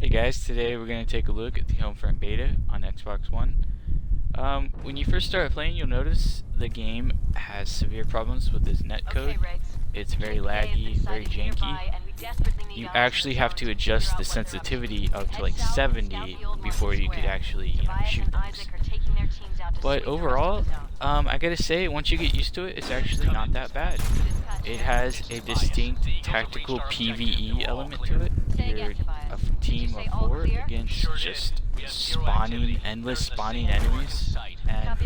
Hey guys, today we're going to take a look at the Homefront Beta on Xbox One. When you first start playing, you'll notice the game has severe problems with its netcode. It's very laggy, very janky. You actually have to adjust the sensitivity up to like 70 before you could actually, shoot things. But overall, I gotta say, once you get used to it, it's actually not that bad. It has a distinct tactical PvE element to it. You're a team of 4 against just endless spawning enemies, and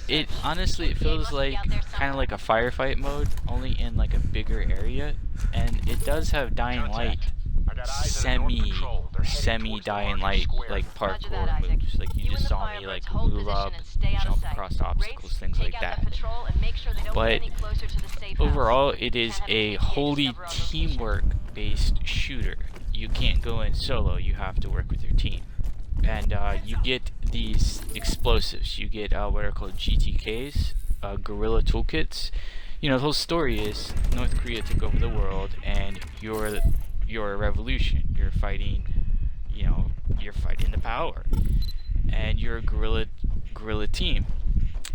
it honestly feels like kind of like a firefight mode, only in like a bigger area, and it does have Dying Light, semi Dying Light like parkour moves. Like you just saw me like move up, jump across obstacles, things like that. But overall, it is a wholly teamwork based shooter. You can't go in solo, you have to work with your team. And you get these explosives. You get what are called GTKs, guerrilla toolkits. You know, the whole story is North Korea took over the world, and you're a revolution. You're fighting, you're fighting the power, and you're a guerrilla team.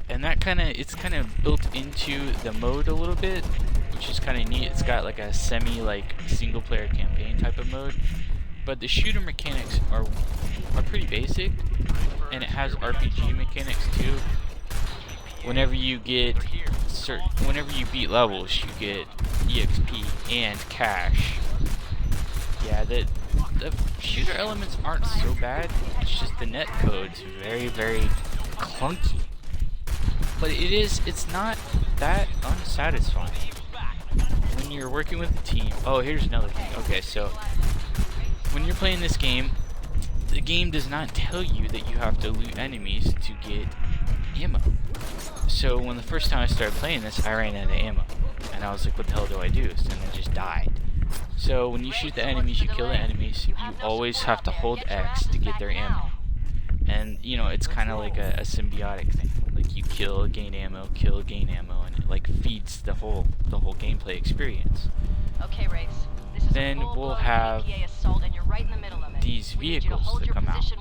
And that it's kind of built into the mode a little bit, which is kind of neat. It's got like a single player campaign type of mode, but the shooter mechanics are pretty basic, and it has RPG mechanics too. Whenever you beat levels, you get EXP and cash. Yeah, the shooter elements aren't so bad. It's just the netcode's very, very clunky. But it's not that unsatisfying when you're working with a team. Oh, here's another thing. Okay, so when you're playing this game, the game does not tell you that you have to loot enemies to get ammo. So when the first time I started playing this, I ran out of ammo, and I was like, what the hell do I do? And I just died. So when you shoot the enemies, you kill the enemies, you always have to hold X to get their ammo. And, it's kind of like a symbiotic thing. Like, you kill, gain ammo, and it, like, feeds the whole gameplay experience. Okay, Race. Then we'll have these vehicles that come out.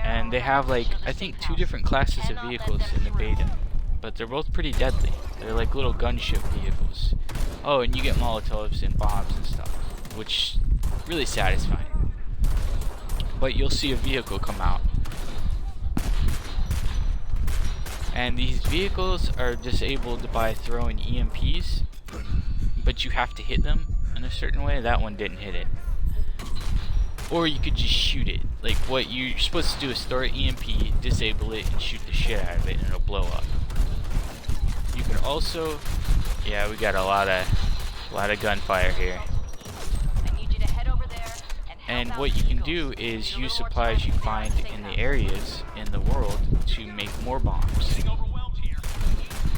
And they have, like, I think 2 different classes of vehicles in the beta. But they're both pretty deadly. They're like little gunship vehicles. Oh, and you get Molotovs and bombs and stuff, which is really satisfying. But you'll see a vehicle come out. And these vehicles are disabled by throwing EMPs, but you have to hit them in a certain way. That one didn't hit it. Or you could just shoot it. Like, what you're supposed to do is throw an EMP, disable it, and shoot the shit out of it, and it'll blow up. You can also, yeah, we got a lot of gunfire here. And what you can do is use supplies you find in the areas in the world to make more bombs.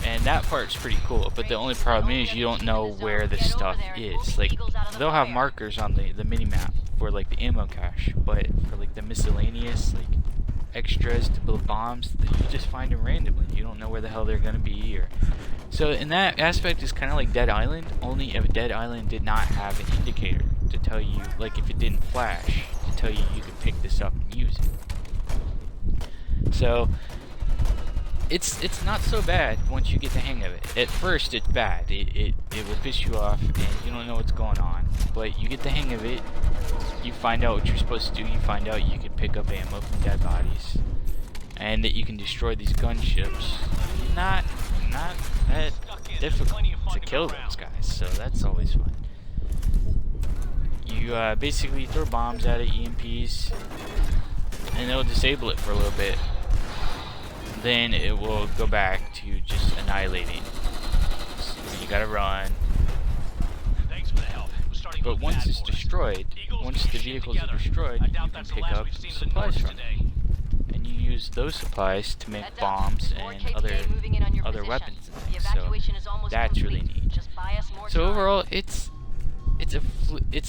And that part's pretty cool, but the only problem is you don't know where this stuff is. Like, they'll have markers on the mini-map for like the ammo cache, but for like the miscellaneous like extras to build bombs, you just find them randomly. You don't know where the hell they're gonna be. So in that aspect, it's kind of like Dead Island, only if Dead Island did not have an indicator to tell you, like if it didn't flash, to tell you could pick this up and use it. So it's not so bad once you get the hang of it. At first it's bad. It will piss you off and you don't know what's going on. But you get the hang of it, you find out what you're supposed to do, you find out you can pick up ammo from dead bodies, and that you can destroy these gunships. Not that difficult to kill those guys, so that's always fun. You basically throw bombs at it, EMPs, and it'll disable it for a little bit. Then it will go back to just annihilating. So you gotta run. But once it's destroyed, once the vehicles are destroyed, you can pick up supplies from it. And you use those supplies to make bombs and other weapons and things. So that's really neat. So overall, it's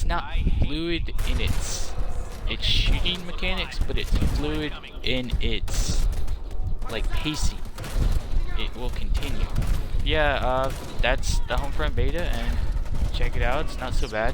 not fluid in its shooting mechanics, but it's fluid in its like pacing. It will continue. Yeah, that's the Homefront beta, and check it out. It's not so bad.